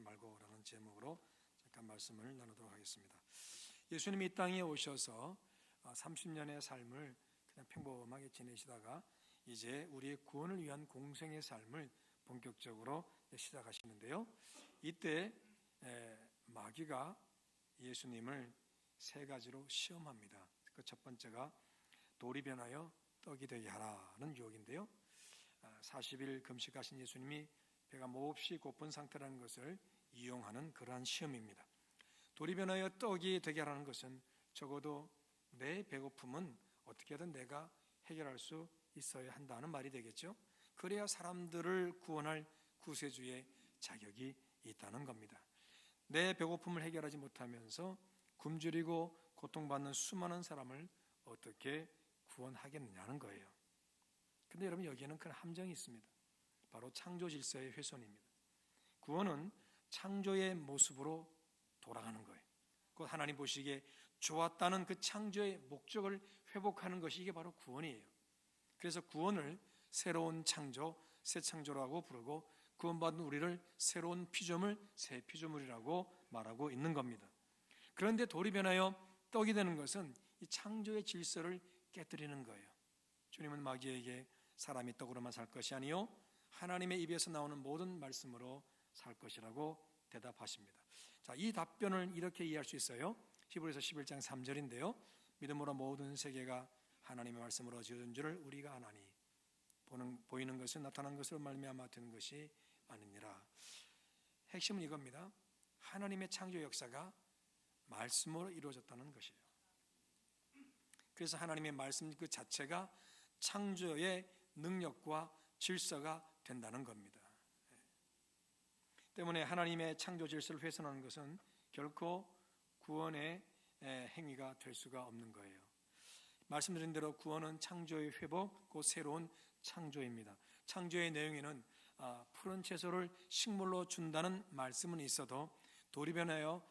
말고라는 제목으로 잠깐 말씀을 나누도록 하겠습니다. 예수님이 이 땅에 오셔서 30년의 삶을 그냥 평범하게 지내시다가 이제 우리의 구원을 위한 공생의 삶을 본격적으로 시작하시는데요. 이때 마귀가 예수님을 세 가지로 시험합니다. 그 첫 번째가 돌이 변하여 떡이 되게 하라는 유혹인데요. 40일 금식하신 예수님이 배가 몹시 고픈 상태라는 것을 이용하는 그러한 시험입니다. 돌이 변하여 떡이 되게 하라는 것은 적어도 내 배고픔은 어떻게든 내가 해결할 수 있어야 한다는 말이 되겠죠. 그래야 사람들을 구원할 구세주의 자격이 있다는 겁니다. 내 배고픔을 해결하지 못하면서 굶주리고 고통받는 수많은 사람을 어떻게 구원하겠느냐는 거예요. 그런데 여러분, 여기에는 큰 함정이 있습니다. 바로 창조 질서의 훼손입니다. 구원은 창조의 모습으로 돌아가는 거예요. 곧 하나님 보시기에 좋았다는 그 창조의 목적을 회복하는 것이 이게 바로 구원이에요. 그래서 구원을 새로운 창조, 새 창조라고 부르고 구원받은 우리를 새로운 피조물, 새 피조물이라고 말하고 있는 겁니다. 그런데 돌이 변하여 떡이 되는 것은 이 창조의 질서를 깨뜨리는 거예요. 주님은 마귀에게 사람이 떡으로만 살 것이 아니요 하나님의 입에서 나오는 모든 말씀으로 살 것이라고 대답하십니다. 자, 이 답변을 이렇게 이해할 수 있어요. 히브리서 11장 3절인데요. 믿음으로 모든 세계가 하나님의 말씀으로 지어진 줄을 우리가 아나니 보이는 것은 나타난 것으로 말미암아 되는 것이 아니니라. 핵심은 이겁니다. 하나님의 창조 역사가 말씀으로 이루어졌다는 것이에요. 그래서 하나님의 말씀 그 자체가 창조의 능력과 질서가 된다는 겁니다. 때문에 하나님의 창조 질서를 훼손하는 것은 결코 구원의 행위가 될 수가 없는 거예요. 말씀드린 대로 구원은 창조의 회복, 곧 새로운 창조입니다. 창조의 내용에는 푸른 채소를 식물로 준다는 말씀은 있어도 돌이 변하여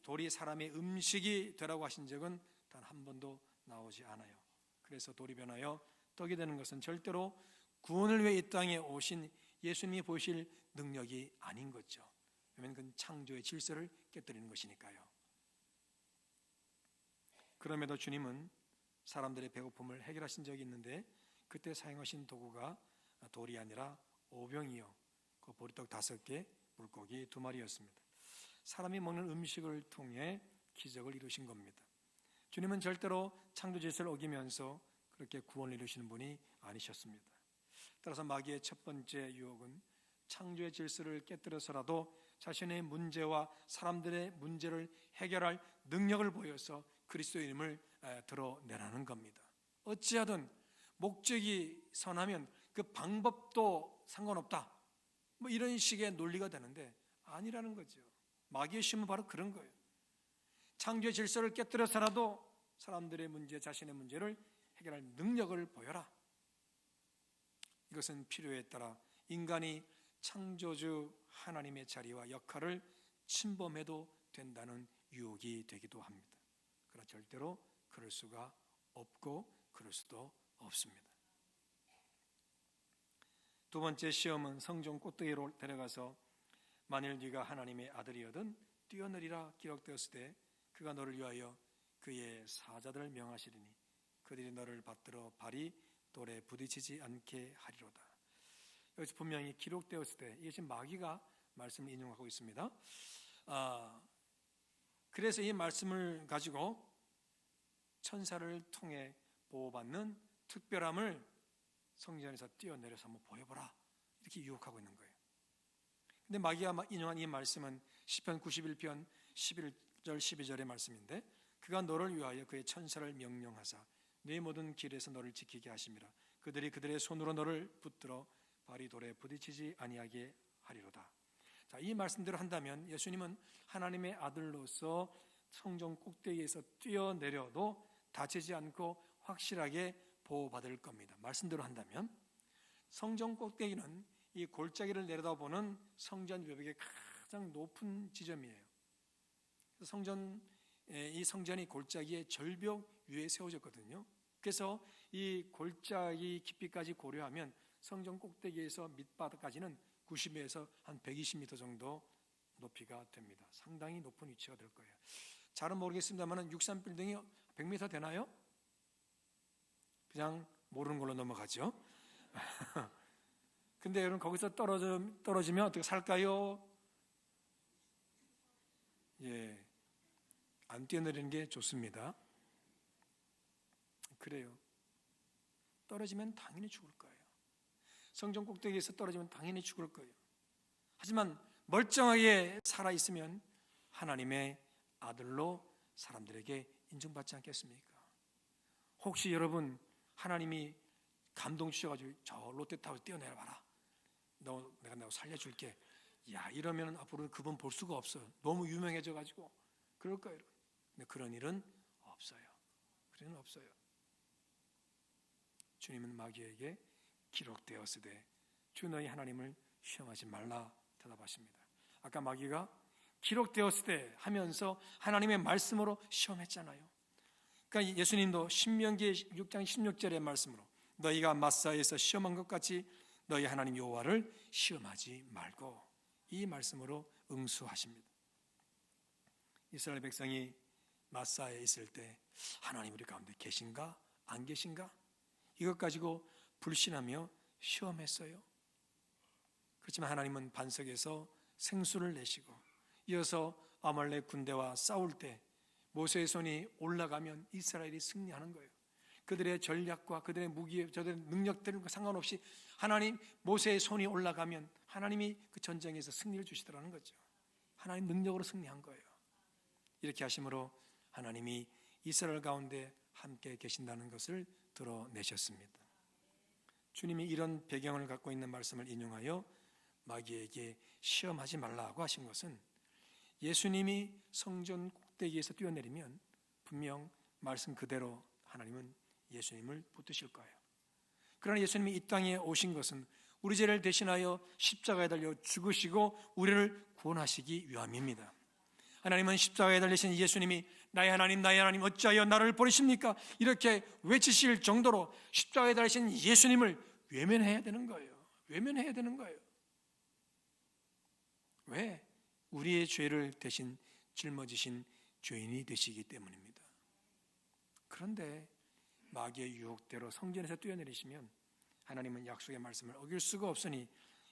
돌이 사람의 음식이 되라고 하신 적은 단 한 번도 나오지 않아요. 그래서 돌이 변하여 떡이 되는 것은 절대로 구원을 위해 이 땅에 오신 예수님이 보실 능력이 아닌 거죠. 왜냐하면 그건 창조의 질서를 깨뜨리는 것이니까요. 그럼에도 주님은 사람들의 배고픔을 해결하신 적이 있는데 그때 사용하신 도구가 돌이 아니라 오병이요, 그 보리떡 5개, 물고기 2마리였습니다. 사람이 먹는 음식을 통해 기적을 이루신 겁니다. 주님은 절대로 창조 질서를 어기면서 그렇게 구원을 이루시는 분이 아니셨습니다. 따라서 마귀의 첫 번째 유혹은 창조의 질서를 깨뜨려서라도 자신의 문제와 사람들의 문제를 해결할 능력을 보여서 그리스도인임을 드러내라는 겁니다. 어찌하든 목적이 선하면 그 방법도 상관없다, 이런 식의 논리가 되는데 아니라는 거죠. 마귀의 시험은 바로 그런 거예요. 창조의 질서를 깨뜨려서라도 사람들의 문제, 자신의 문제를 해결할 능력을 보여라. 이것은 필요에 따라 인간이 창조주 하나님의 자리와 역할을 침범해도 된다는 유혹이 되기도 합니다. 그러나 절대로 그럴 수가 없고 그럴 수도 없습니다. 두 번째 시험은 성전 꼭대기로 데려가서 만일 네가 하나님의 아들이거든 뛰어내리라 기록되었을 때 그가 너를 위하여 그의 사자들을 명하시리니 그들이 너를 받들어 발이 돌에 부딪히지 않게 하리로다. 여기서 분명히 기록되었을 때, 이게 지금 마귀가 말씀을 인용하고 있습니다. 그래서 이 말씀을 가지고 천사를 통해 보호받는 특별함을 성전에서 뛰어내려서 한번 보여보라, 이렇게 유혹하고 있는 거예요. 근데 마귀가 인용한 이 말씀은 시편 91편 11절 12절의 말씀인데 그가 너를 위하여 그의 천사를 명령하사 네 모든 길에서 너를 지키게 하심이라. 그들이 그들의 손으로 너를 붙들어 발이 돌에 부딪히지 아니하게 하리로다. 자, 이 말씀대로 한다면 예수님은 하나님의 아들로서 성전 꼭대기에서 뛰어내려도 다치지 않고 확실하게 보호받을 겁니다. 말씀대로 한다면 성전 꼭대기는 이 골짜기를 내려다보는 성전 외벽의 가장 높은 지점이에요. 이 성전이 골짜기의 절벽 위에 세워졌거든요. 그래서 이 골짜기 깊이까지 고려하면 성전 꼭대기에서 밑바닥까지는 90에서 한 120m 정도 높이가 됩니다. 상당히 높은 위치가 될 거예요. 잘은 모르겠습니다만 63빌딩이 100m 되나요? 그냥 모르는 걸로 넘어가죠. 근데 여러분 거기서 떨어지면 어떻게 살까요? 예, 안 뛰어내리는 게 좋습니다. 그래요. 떨어지면 당연히 죽을 거예요. 성전 꼭대기에서 떨어지면 당연히 죽을 거예요. 하지만 멀쩡하게 살아있으면 하나님의 아들로 사람들에게 인정받지 않겠습니까? 혹시 여러분 하나님이 감동 주셔가지고 저 롯데타워 뛰어내려봐라. 내가 살려줄게. 야, 이러면 앞으로 그분 볼 수가 없어요. 너무 유명해져가지고 그럴 거예요. 근데 그런 일은 없어요. 그런 일은 없어요. 주님은 마귀에게 기록되었으되 주 너희 하나님을 시험하지 말라 대답하십니다. 아까 마귀가 기록되었으되 하면서 하나님의 말씀으로 시험했잖아요. 그러니까 예수님도 신명기 6장 16절의 말씀으로 너희가 마사에서 시험한 것 같이 너희 하나님 여호와를 시험하지 말고 이 말씀으로 응수하십니다. 이스라엘 백성이 마사에 있을 때 하나님 우리 가운데 계신가 안 계신가 이것 가지고 불신하며 시험했어요. 그렇지만 하나님은 반석에서 생수를 내시고 이어서 아말렉 군대와 싸울 때 모세의 손이 올라가면 이스라엘이 승리하는 거예요. 그들의 전략과 그들의 무기, 저들의 능력들과 상관없이 하나님 모세의 손이 올라가면 하나님이 그 전쟁에서 승리를 주시더라는 거죠. 하나님 능력으로 승리한 거예요. 이렇게 하심으로 하나님이 이스라엘 가운데 함께 계신다는 것을 드러내셨습니다. 주님이 이런 배경을 갖고 있는 말씀을 인용하여 마귀에게 시험하지 말라고 하신 것은 예수님이 성전 꼭대기에서 뛰어내리면 분명 말씀 그대로 하나님은 예수님을 붙드실 거예요. 그러나 예수님이 이 땅에 오신 것은 우리 죄를 대신하여 십자가에 달려 죽으시고 우리를 구원하시기 위함입니다. 하나님은 십자가에 달리신 예수님이 나의 하나님 어찌하여 나를 버리십니까? 이렇게 외치실 정도로 십자가에 달리신 예수님을 외면해야 되는 거예요. 외면해야 되는 거예요. 왜? 우리의 죄를 대신 짊어지신 죄인이 되시기 때문입니다. 그런데 마귀의 유혹대로 성전에서 뛰어내리시면 하나님은 약속의 말씀을 어길 수가 없으니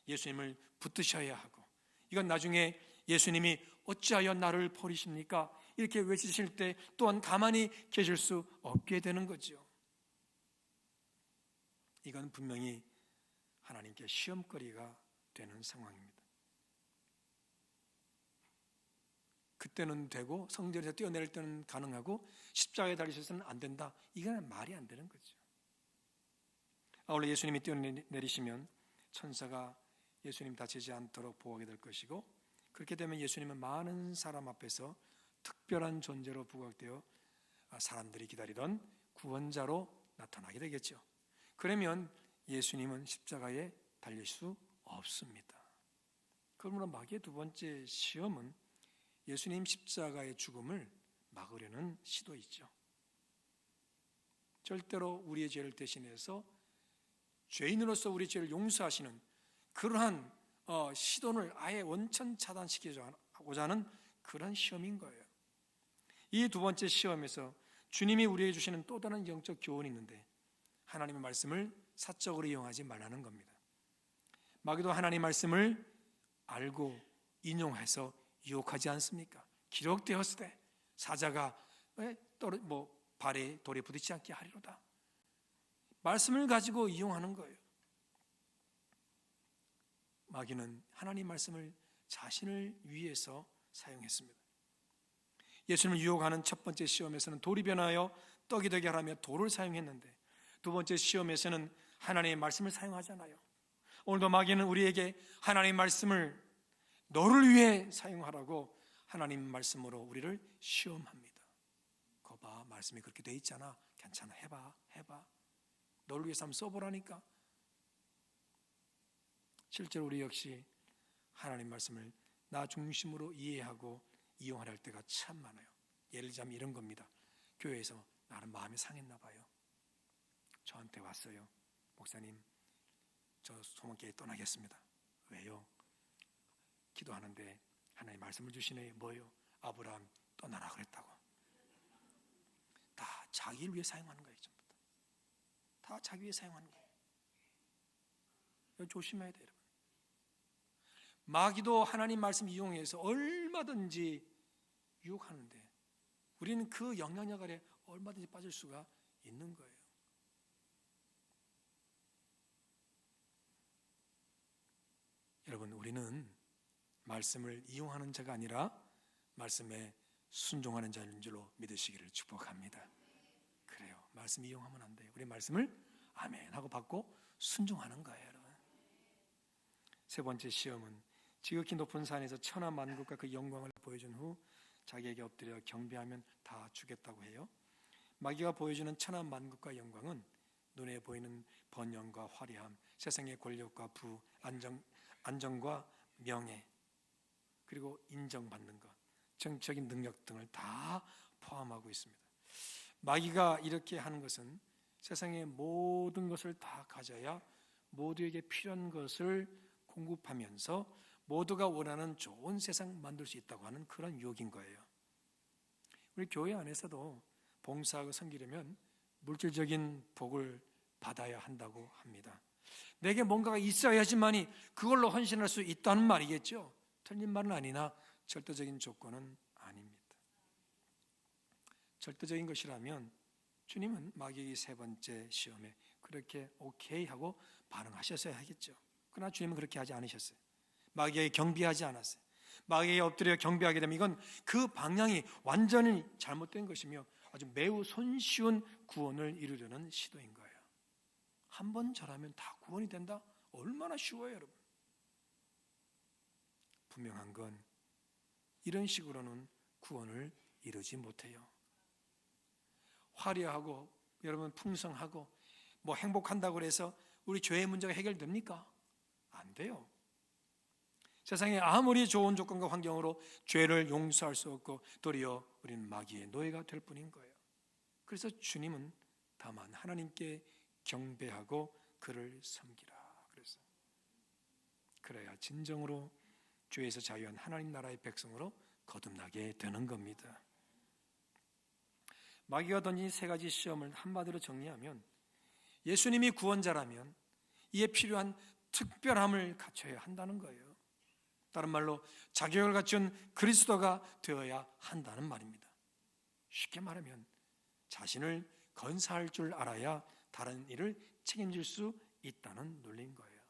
예수님을 붙드셔야 하고 이건 나중에 예수님이 어찌하여 나를 버리십니까? 이렇게 외치실 때 또한 가만히 계실 수 없게 되는 거죠. 이건 분명히 하나님께 시험거리가 되는 상황입니다. 그때는 되고 성전에서 뛰어내릴 때는 가능하고 십자가에 달리셔서는 안 된다. 이건 말이 안 되는 거죠. 아울러 예수님이 뛰어내리시면 천사가 예수님 다치지 않도록 보호하게 될 것이고 그렇게 되면 예수님은 많은 사람 앞에서 특별한 존재로 부각되어 사람들이 기다리던 구원자로 나타나게 되겠죠. 그러면 예수님은 십자가에 달릴 수 없습니다. 그러므로 마귀의 두 번째 시험은 예수님 십자가의 죽음을 막으려는 시도이죠. 절대로 우리의 죄를 대신해서 죄인으로서 우리의 죄를 용서하시는 그러한 시도를 아예 원천 차단시키고자 하는 그런 시험인 거예요. 이 두 번째 시험에서 주님이 우리에게 주시는 또 다른 영적 교훈이 있는데 하나님의 말씀을 사적으로 이용하지 말라는 겁니다. 마귀도 하나님의 말씀을 알고 인용해서 유혹하지 않습니까? 기록되었을 때 사자가 발에 돌에 부딪히지 않게 하리로다. 말씀을 가지고 이용하는 거예요. 마귀는 하나님 말씀을 자신을 위해서 사용했습니다. 예수님을 유혹하는 첫 번째 시험에서는 돌이 변하여 떡이 되게 하라며 돌을 사용했는데 두 번째 시험에서는 하나님의 말씀을 사용하잖아요. 오늘도 마귀는 우리에게 하나님의 말씀을 너를 위해 사용하라고 하나님 말씀으로 우리를 시험합니다. 거 봐, 말씀이 그렇게 돼 있잖아. 괜찮아, 해봐. 너를 위해서 한번 써보라니까. 실제로 우리 역시 하나님 말씀을 나 중심으로 이해하고 이용할 때가 참 많아요. 예를 들자면 이런 겁니다. 교회에서 나는 마음이 상했나 봐요. 저한테 왔어요. 목사님, 저 소망교회 떠나겠습니다. 왜요? 기도하는데 하나님 말씀을 주시네. 뭐요? 아브라함 떠나라 그랬다고. 다 자기를 위해 사용하는 거예요. 전부 다 자기 위해 사용하는 거예요. 이거 조심해야 돼요, 여러분. 마귀도 하나님 말씀 이용해서 얼마든지 유혹하는데 우리는 그 영향력 아래 얼마든지 빠질 수가 있는 거예요. 여러분, 우리는 말씀을 이용하는 자가 아니라 말씀에 순종하는 자인 줄로 믿으시기를 축복합니다. 그래요. 말씀 이용하면 안 돼요. 우리 말씀을 아멘 하고 받고 순종하는 거예요, 여러분. 세 번째 시험은 지극히 높은 산에서 천하 만국과 그 영광을 보여준 후 자기에게 엎드려 경배하면 다 주겠다고 해요. 마귀가 보여주는 천하 만국과 영광은 눈에 보이는 번영과 화려함, 세상의 권력과 부, 안정과 명예, 그리고 인정받는 것, 정치적인 능력 등을 다 포함하고 있습니다. 마귀가 이렇게 하는 것은 세상의 모든 것을 다 가져야 모두에게 필요한 것을 공급하면서 모두가 원하는 좋은 세상 만들 수 있다고 하는 그런 유혹인 거예요. 우리 교회 안에서도 봉사하고 섬기려면 물질적인 복을 받아야 한다고 합니다. 내게 뭔가가 있어야지만이 그걸로 헌신할 수 있다는 말이겠죠. 틀린 말은 아니나 절대적인 조건은 아닙니다. 절대적인 것이라면 주님은 마귀의 세 번째 시험에 그렇게 오케이 하고 반응하셨어야 하겠죠. 그러나 주님은 그렇게 하지 않으셨어요. 마귀에게 경배하지 않았어요. 마귀에게 엎드려 경배하게 되면 이건 그 방향이 완전히 잘못된 것이며 아주 매우 손쉬운 구원을 이루려는 시도인 거예요. 한 번 절하면 다 구원이 된다? 얼마나 쉬워요, 여러분. 분명한 건 이런 식으로는 구원을 이루지 못해요. 화려하고 여러분 풍성하고 뭐 행복한다고 해서 우리 죄의 문제가 해결됩니까? 안 돼요. 세상에 아무리 좋은 조건과 환경으로 죄를 용서할 수 없고 도리어 우리는 마귀의 노예가 될 뿐인 거예요. 그래서 주님은 다만 하나님께 경배하고 그를 섬기라 그랬어요. 그래야 진정으로 죄에서 자유한 하나님 나라의 백성으로 거듭나게 되는 겁니다. 마귀가 던진 세 가지 시험을 한마디로 정리하면 예수님이 구원자라면 이에 필요한 특별함을 갖춰야 한다는 거예요. 다른 말로 자격을 갖춘 그리스도가 되어야 한다는 말입니다. 쉽게 말하면 자신을 건사할 줄 알아야 다른 일을 책임질 수 있다는 논리인 거예요.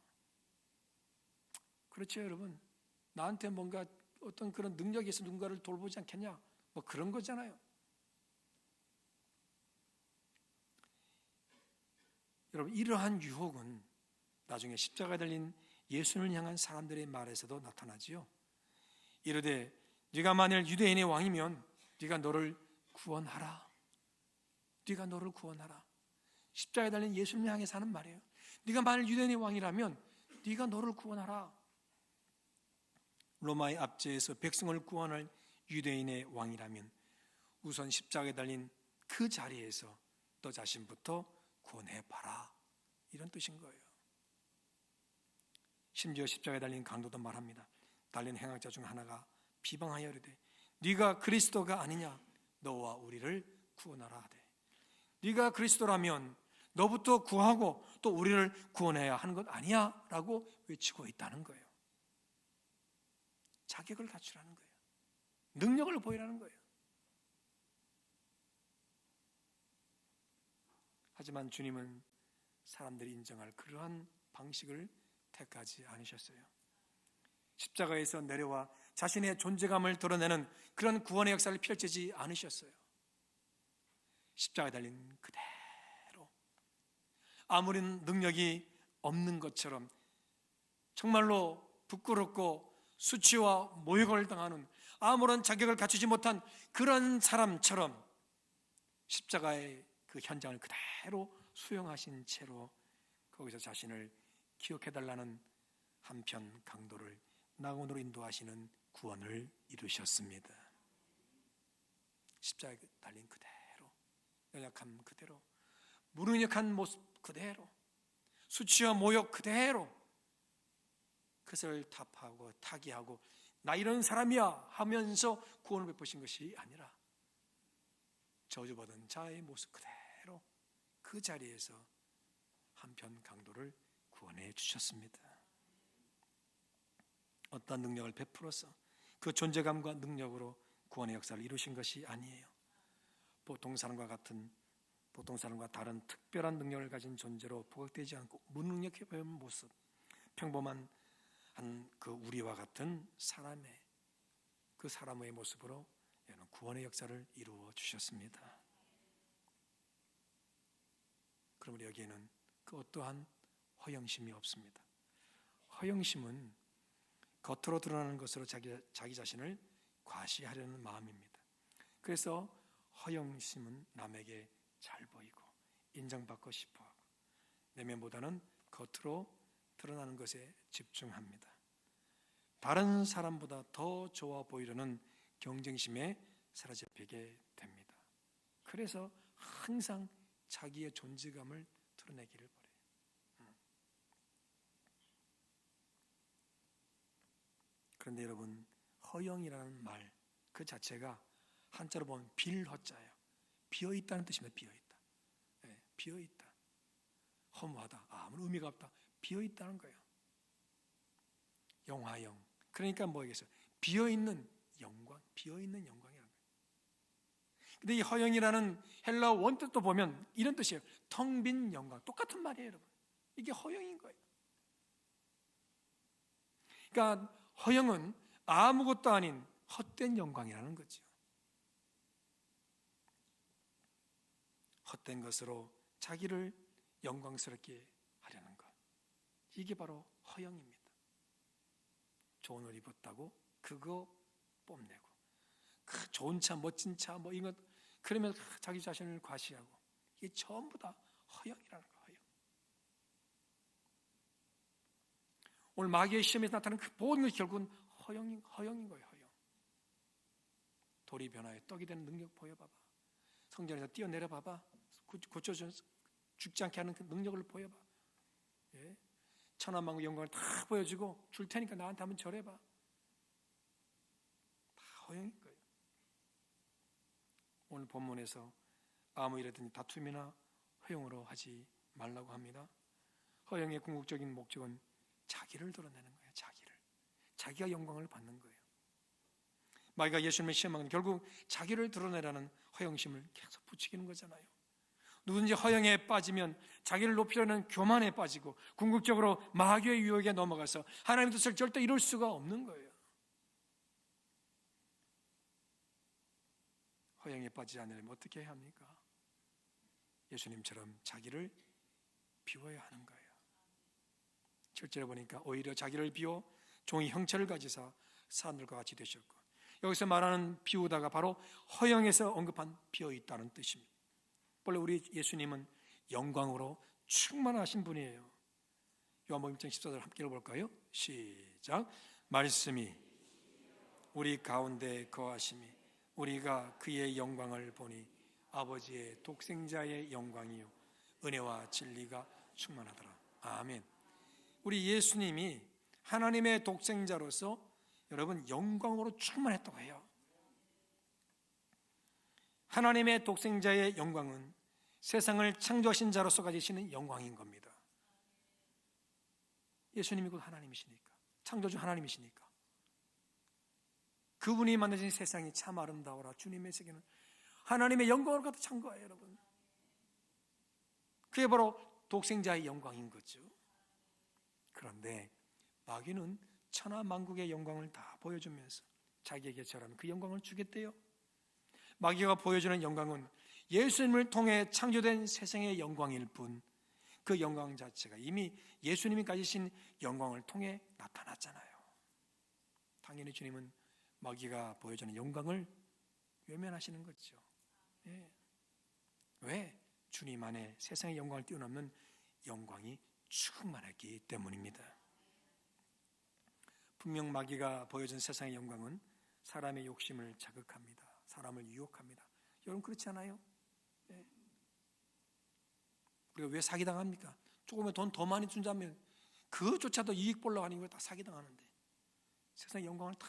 그렇죠, 여러분. 나한테 뭔가 어떤 그런 능력이 있어 누군가를 돌보지 않겠냐? 뭐 그런 거잖아요. 여러분, 이러한 유혹은 나중에 십자가에 달린 예수를 향한 사람들의 말에서도 나타나지요. 이르되 네가 만일 유대인의 왕이면 네가 너를 구원하라. 네가 너를 구원하라. 십자가에 달린 예수를 향해서 하는 말이에요. 네가 만일 유대인의 왕이라면 네가 너를 구원하라. 로마의 압제에서 백성을 구원할 유대인의 왕이라면 우선 십자가에 달린 그 자리에서 너 자신부터 구원해봐라. 이런 뜻인 거예요. 심지어 십자가에 달린 강도도 말합니다. 달린 행악자 중 하나가 비방하여 이르되 네가 그리스도가 아니냐 너와 우리를 구원하라 하되 네가 그리스도라면 너부터 구하고 또 우리를 구원해야 하는 것 아니야? 라고 외치고 있다는 거예요. 자격을 갖추라는 거예요. 능력을 보이라는 거예요. 하지만 주님은 사람들이 인정할 그러한 방식을 택하지 않으셨어요. 십자가에서 내려와 자신의 존재감을 드러내는 그런 구원의 역사를 펼치지 않으셨어요. 십자가에 달린 그대로 아무리 능력이 없는 것처럼 정말로 부끄럽고 수치와 모욕을 당하는 아무런 자격을 갖추지 못한 그런 사람처럼 십자가의 그 현장을 그대로 수용하신 채로 거기서 자신을 기억해달라는 한편 강도를 낙원으로 인도하시는 구원을 이루셨습니다. 십자가에 달린 그대로, 연약함 그대로, 무능력한 모습 그대로, 수치와 모욕 그대로 그것을 타파하고 타기하고 나 이런 사람이야 하면서 구원을 베푸신 것이 아니라 저주받은 자의 모습 그대로 그 자리에서 한편 강도를 구원해 주셨습니다. 어떤 능력을 베풀어서 그 존재감과 능력으로 구원의 역사를 이루신 것이 아니에요. 보통 사람과 다른 특별한 능력을 가진 존재로 부각되지 않고 무능력해 보이는 모습, 평범한 그 우리와 같은 그 사람의 모습으로 구원의 역사를 이루어 주셨습니다. 그럼 우리 여기에는 그 어떠한 허영심이 없습니다. 허영심은 겉으로 드러나는 것으로 자기 자신을 과시하려는 마음입니다. 그래서 허영심은 남에게 잘 보이고 인정받고 싶어하고 내면보다는 겉으로 드러나는 것에 집중합니다. 다른 사람보다 더 좋아 보이려는 경쟁심에 사로잡히게 됩니다. 그래서 항상 자기의 존재감을 드러내기를 바라요. 그런데 여러분, 허영이라는 말 그 자체가 한자로 보면 빌허자예요. 비어있다는 뜻입니다. 비어있다. 네, 비어있다. 허무하다. 아무런 의미가 없다. 비어있다는 거예요. 영화영. 그러니까 뭐겠어요? 비어있는 영광, 비어있는 영광이라는 거예요. 근데 이 허영이라는 헬라어 원뜻도 보면 이런 뜻이에요. 텅 빈 영광. 똑같은 말이에요, 여러분. 이게 허영인 거예요. 그러니까 허영은 아무것도 아닌 헛된 영광이라는 거죠. 헛된 것으로 자기를 영광스럽게 하려는 것. 이게 바로 허영입니다. 좋은 옷 입었다고 그거 뽐내고 그 좋은 차, 멋진 차 뭐 이것 그러면 자기 자신을 과시하고 이게 전부 다 허영이라는 거예요. 허영. 오늘 마귀의 시험에서 나타나는 그 모든 것이 결국은 허영인 거예요. 허영. 돌이 변화에 떡이 되는 능력 보여봐봐. 성전에서 뛰어내려 봐봐. 고쳐서 죽지 않게 하는 그 능력을 보여봐. 예? 천하만국 영광을 다 보여주고 줄 테니까 나한테 한번 절해봐. 다 허영인 거예요. 오늘 본문에서 아무 일이든 다툼이나 허영으로 하지 말라고 합니다. 허영의 궁극적인 목적은 자기를 드러내는 거예요. 자기가 영광을 받는 거예요. 마귀가 예수님을 시험하는 결국 자기를 드러내라는 허영심을 계속 부추기는 거잖아요. 누군지 허영에 빠지면 자기를 높이려는 교만에 빠지고 궁극적으로 마귀의 유혹에 넘어가서 하나님의 뜻을 절대 이룰 수가 없는 거예요. 허영에 빠지지 않으려면 어떻게 해야 합니까? 예수님처럼 자기를 비워야 하는 거예요. 7절에 보니까 오히려 자기를 비워 종이 형체를 가지사 사람들과 같이 되셨고, 여기서 말하는 비우다가 바로 허영에서 언급한 비어있다는 뜻입니다. 원래 우리 예수님은 영광으로 충만하신 분이에요. 요한복음 1장 14절 함께 읽어볼까요? 시작. 말씀이 우리 가운데 거하심이 우리가 그의 영광을 보니 아버지의 독생자의 영광이요 은혜와 진리가 충만하더라. 아멘. 우리 예수님이 하나님의 독생자로서 여러분 영광으로 충만했다고 해요. 하나님의 독생자의 영광은 세상을 창조하신 자로서 가지시는 영광인 겁니다. 예수님이 곧 하나님이시니까, 창조주 하나님이시니까 그분이 만드신 세상이 참 아름다워라. 주님의 세계는 하나님의 영광으로 가득 찬 거예요, 여러분. 그게 바로 독생자의 영광인 거죠. 그런데 마귀는 천하 만국의 영광을 다 보여주면서 자기에게 절하는 그 영광을 주겠대요. 마귀가 보여주는 영광은 예수님을 통해 창조된 세상의 영광일 뿐, 그 영광 자체가 이미 예수님이 가지신 영광을 통해 나타났잖아요. 당연히 주님은 마귀가 보여주는 영광을 외면하시는 거죠. 예. 왜? 주님 안에 세상의 영광을 뛰어넘는 영광이 충만했기 때문입니다. 분명 마귀가 보여준 세상의 영광은 사람의 욕심을 자극합니다. 사람을 유혹합니다. 여러분 그렇지 않아요? 네. 우리가 왜 사기당합니까? 조금의 돈 더 많이 준다면 그조차도 이익 보려고 하는 거 다 사기당하는데 세상의 영광을 다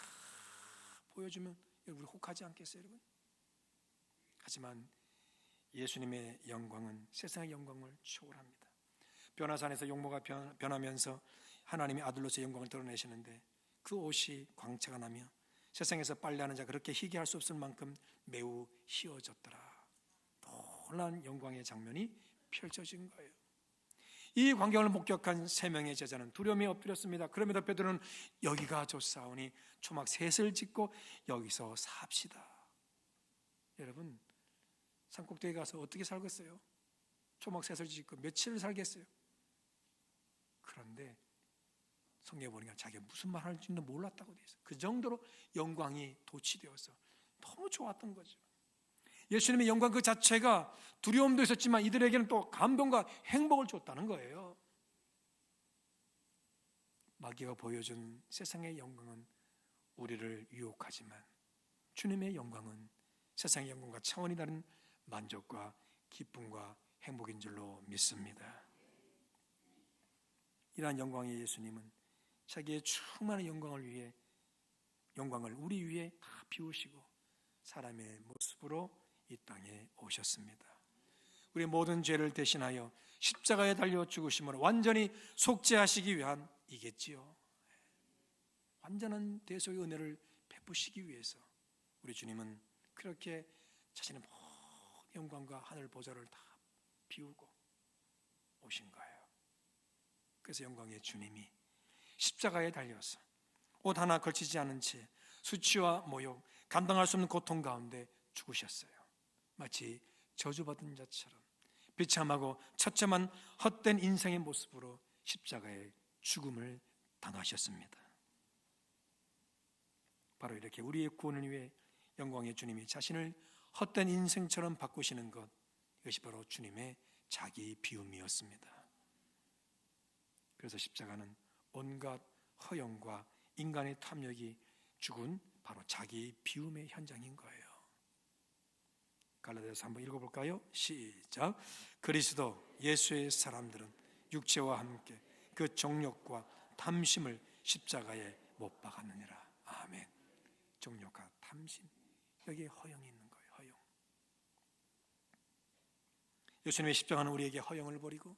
보여주면 우리 혹하지 않겠어요, 여러분? 하지만 예수님의 영광은 세상의 영광을 초월합니다. 변화산에서 용모가 변하면서 하나님의 아들로서의 영광을 드러내시는데 그 옷이 광채가 나며 세상에서 빨래하는 자가 그렇게 희귀할 수 없을 만큼 매우 희어졌더라. 놀라운 영광의 장면이 펼쳐진 거예요. 이 광경을 목격한 세 명의 제자는 두려움에 엎드렸습니다. 그럼에도 베드로는 여기가 좋사오니 초막 셋을 짓고 여기서 삽시다. 여러분, 산꼭대기 가서 어떻게 살겠어요? 초막 셋을 짓고 며칠을 살겠어요? 그런데 성경에 보니까 자기가 무슨 말 할지는 몰랐다고 되어 있어요. 그 정도로 영광이 도취되어서 너무 좋았던 거죠. 예수님의 영광 그 자체가 두려움도 있었지만 이들에게는 또 감동과 행복을 줬다는 거예요. 마귀가 보여준 세상의 영광은 우리를 유혹하지만 주님의 영광은 세상의 영광과 차원이 다른 만족과 기쁨과 행복인 줄로 믿습니다. 이러한 영광의 예수님은 자기의 충만한 영광을 위해 영광을 우리 위에 다 비우시고 사람의 모습으로 이 땅에 오셨습니다. 우리의 모든 죄를 대신하여 십자가에 달려 죽으심으로 완전히 속죄하시기 위한 이겠지요. 완전한 대속의 은혜를 베푸시기 위해서 우리 주님은 그렇게 자신의 모든 영광과 하늘 보좌를 다 비우고 오신 거예요. 그래서 영광의 주님이 십자가에 달려서 옷 하나 걸치지 않은 채 수치와 모욕, 감당할 수 없는 고통 가운데 죽으셨어요. 마치 저주받은 자처럼 비참하고 처참한 헛된 인생의 모습으로 십자가에 죽음을 당하셨습니다. 바로 이렇게 우리의 구원을 위해 영광의 주님이 자신을 헛된 인생처럼 바꾸시는 것, 이것이 바로 주님의 자기 비움이었습니다. 그래서 십자가는 온갖 허영과 인간의 탐욕이 죽은 바로 자기 비움의 현장인 거예요. 갈라디아서 한번 읽어볼까요? 시작. 그리스도 예수의 사람들은 육체와 함께 그 정욕과 탐심을 십자가에 못 박았느니라. 아멘. 정욕과 탐심, 여기에 허영이 있는 거예요. 허영. 예수님의 십자가는 우리에게 허영을 버리고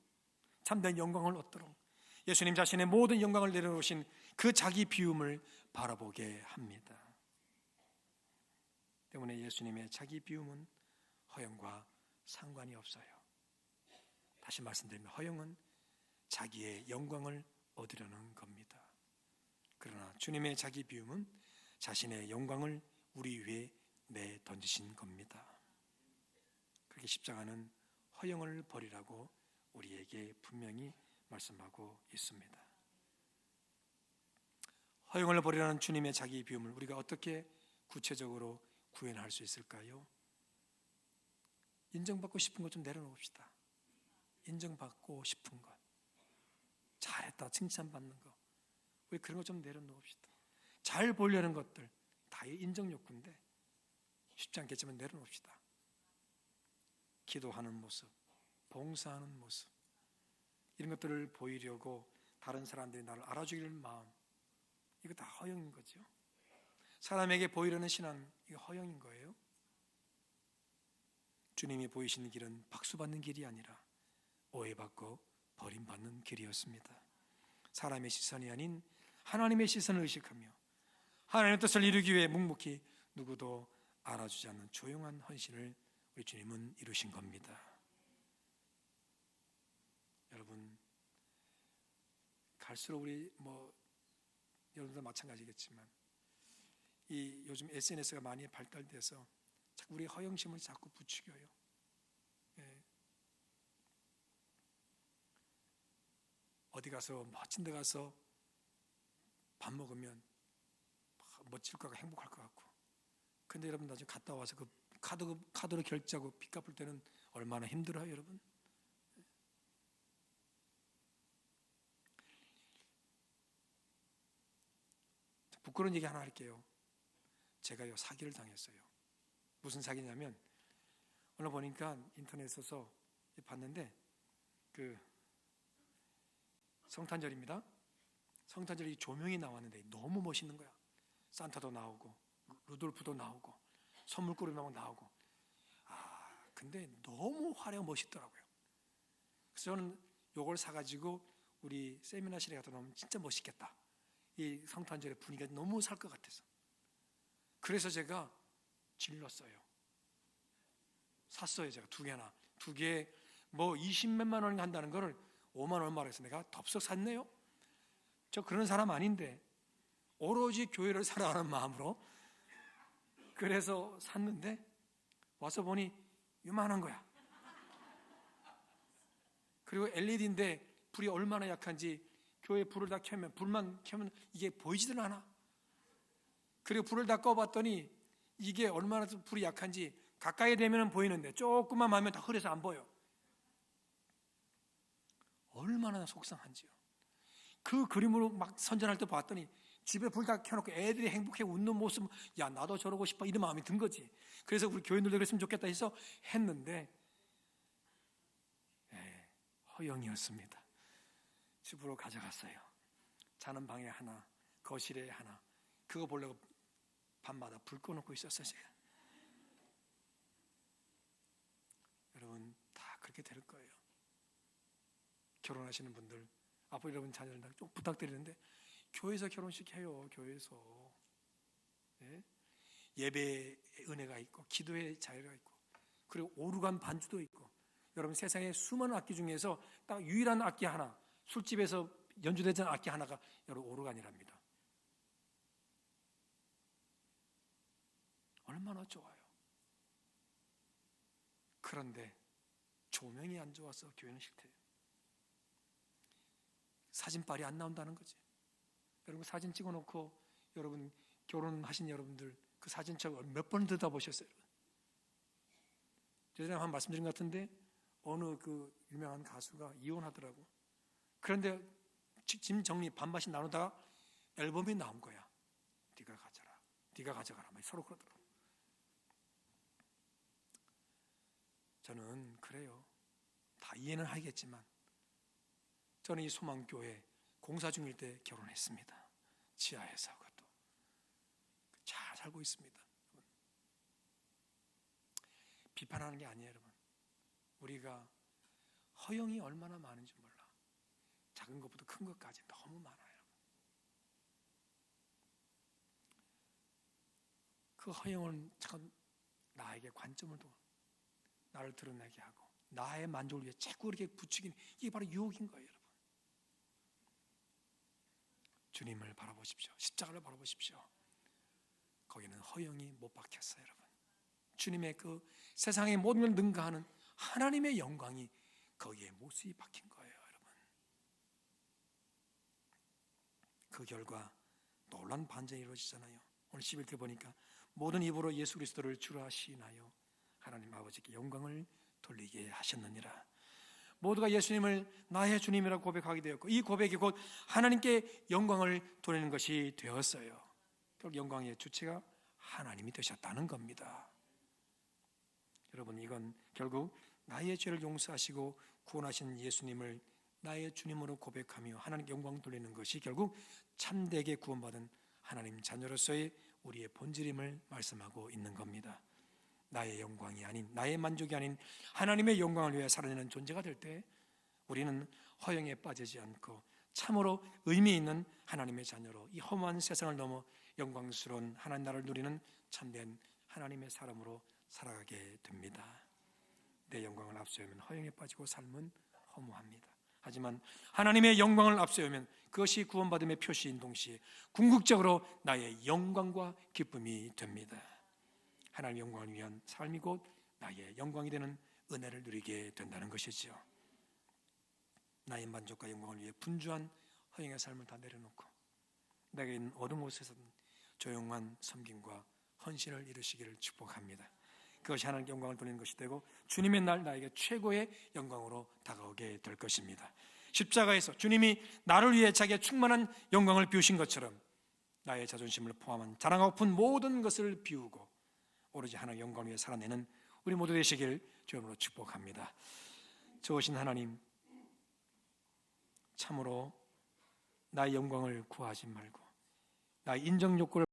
참된 영광을 얻도록 예수님 자신의 모든 영광을 내려놓으신 그 자기 비움을 바라보게 합니다. 때문에 예수님의 자기 비움은 허영과 상관이 없어요. 다시 말씀드리면 허영은 자기의 영광을 얻으려는 겁니다. 그러나 주님의 자기 비움은 자신의 영광을 우리 위에 내던지신 겁니다. 그렇게 십자가는 허영을 버리라고 우리에게 분명히 말씀하고 있습니다. 허영을 버리라는 주님의 자기 비움을 우리가 어떻게 구체적으로 구현할 수 있을까요? 인정받고 싶은 것 좀 내려놓읍시다. 인정받고 싶은 것, 잘했다 칭찬받는 것, 우리 그런 것 좀 내려놓읍시다. 잘 보려는 것들 다 인정 욕구인데 쉽지 않겠지만 내려놓읍시다. 기도하는 모습, 봉사하는 모습, 이런 것들을 보이려고 다른 사람들이 나를 알아주길 마음, 이거 다 허영인 거죠. 사람에게 보이려는 신앙, 이거 허영인 거예요. 주님이 보이시는 길은 박수받는 길이 아니라 오해받고 버림받는 길이었습니다. 사람의 시선이 아닌 하나님의 시선을 의식하며 하나님의 뜻을 이루기 위해 묵묵히 누구도 알아주지 않는 조용한 헌신을 우리 주님은 이루신 겁니다. 여러분, 갈수록 우리 여러분도 마찬가지겠지만 이 요즘 SNS가 많이 발달돼서 자꾸 우리 허영심을 자꾸 부추겨요. 예. 어디 가서 멋진 데 가서 밥 먹으면 멋질 것 같고 행복할 것 같고, 근데 여러분 나중에 갔다 와서 그 카드로 결제하고 빚 갚을 때는 얼마나 힘들어요, 여러분? 부끄러운 얘기 하나 할게요. 제가요 사기를 당했어요. 무슨 사기냐면 오늘 보니까 인터넷에서 봤는데 그 성탄절입니다. 성탄절이 조명이 나왔는데 너무 멋있는 거야. 산타도 나오고 루돌프도 나오고 선물고리 나오고. 근데 너무 화려하고 멋있더라고요. 그래서 저는 요걸 사가지고 우리 세미나실에 갖다 놓으면 진짜 멋있겠다. 이 성탄절의 분위기가 너무 살 것 같아서. 그래서 제가 질렀어요. 샀어요. 제가 두 개 뭐 20몇만 원 한다는 거를 5만 얼마로 해서 내가 덥석 샀네요. 저 그런 사람 아닌데 오로지 교회를 사랑하는 마음으로 그래서 샀는데 와서 보니 요만한 거야. 그리고 LED인데 불이 얼마나 약한지 교회 불을 다 켜면 불만 켜면 이게 보이지도 않아. 그리고 불을 다 꺼봤더니 이게 얼마나 불이 약한지 가까이 되면 보이는데 조금만 하면 다 흐려서 안 보여. 얼마나 속상한지요. 그 그림으로 막 선전할 때 봤더니 집에 불 다 켜놓고 애들이 행복해 웃는 모습, 야 나도 저러고 싶어 이런 마음이 든 거지. 그래서 우리 교인들도 그랬으면 좋겠다 해서 했는데 허영이었습니다. 집으로 가져갔어요. 자는 방에 하나, 거실에 하나. 그거 보려고 밤마다 불 꺼놓고 있었어요. 제가. 여러분 다 그렇게 될 거예요. 결혼하시는 분들 앞으로 여러분 자녀들 좀 부탁드리는데 교회에서 결혼식 해요. 교회에서. 예배의 은혜가 있고 기도의 자유가 있고 그리고 오르간 반주도 있고 여러분 세상에 수많은 악기 중에서 딱 유일한 악기 하나, 술집에서 연주되지 않은 악기 하나가 여러분 오르간이랍니다. 얼마나 좋아요. 그런데 조명이 안 좋아서 교회는 싫대요. 사진빨이 안 나온다는 거지. 여러분 사진 찍어놓고 여러분 결혼하신 여러분들 그 사진첩 몇 번 들여다보셨어요? 제가 한번 말씀드린 것 같은데 어느 그 유명한 가수가 이혼하더라고. 그런데 짐 정리 반반씩 나누다가 앨범이 나온 거야. 네가 가져라, 네가 가져가라. 서로 그러더라고. 저는 그래요. 다 이해는 하겠지만 저는 이 소망교회 공사 중일 때 결혼했습니다. 지하에서 그것도 잘 살고 있습니다. 비판하는 게 아니에요, 여러분. 우리가 허영이 얼마나 많은지 몰라. 작은 것부터 큰 것까지 너무 많아요. 그 허영은 참 나에게 관점을 둬 나를 드러내게 하고 나의 만족을 위해 자꾸 이렇게 부추기는 이게 바로 유혹인 거예요, 여러분. 주님을 바라보십시오. 십자가를 바라보십시오. 거기는 허영이 못 박혔어요, 여러분. 주님의 그 세상의 모든 걸 능가하는 하나님의 영광이 거기에 못이 박힌 거예요, 여러분. 그 결과 놀라운 반전이 이루어지잖아요. 오늘 11절 보니까 모든 입으로 예수 그리스도를 주라 시인하여 하나님 아버지께 영광을 돌리게 하셨느니라. 모두가 예수님을 나의 주님이라고 고백하게 되었고 이 고백이 곧 하나님께 영광을 돌리는 것이 되었어요. 결국 영광의 주체가 하나님이 되셨다는 겁니다. 여러분 이건 결국 나의 죄를 용서하시고 구원하신 예수님을 나의 주님으로 고백하며 하나님께 영광 돌리는 것이 결국 참되게 구원받은 하나님 자녀로서의 우리의 본질임을 말씀하고 있는 겁니다. 나의 영광이 아닌 나의 만족이 아닌 하나님의 영광을 위해 살아내는 존재가 될 때 우리는 허영에 빠지지 않고 참으로 의미 있는 하나님의 자녀로 이 험한 세상을 넘어 영광스러운 하나님 나라를 누리는 참된 하나님의 사람으로 살아가게 됩니다. 내 영광을 앞세우면 허영에 빠지고 삶은 허무합니다. 하지만 하나님의 영광을 앞세우면 그것이 구원받음의 표시인 동시에 궁극적으로 나의 영광과 기쁨이 됩니다. 하나님의 영광을 위한 삶이 곧 나의 영광이 되는 은혜를 누리게 된다는 것이죠. 나의 만족과 영광을 위해 분주한 허영의 삶을 다 내려놓고 내게 있는 어두운 곳에서는 조용한 섬김과 헌신을 이루시기를 축복합니다. 그것이 하나님께 영광을 돌리는 것이 되고 주님의 날 나에게 최고의 영광으로 다가오게 될 것입니다. 십자가에서 주님이 나를 위해 자기의 충만한 영광을 비우신 것처럼 나의 자존심을 포함한 자랑하고픈 모든 것을 비우고 오로지 하나님의 영광을 위해 살아내는 우리 모두 되시길 주님으로 축복합니다. 좋으신 하나님, 참으로 나의 영광을 구하지 말고 나의 인정 욕구를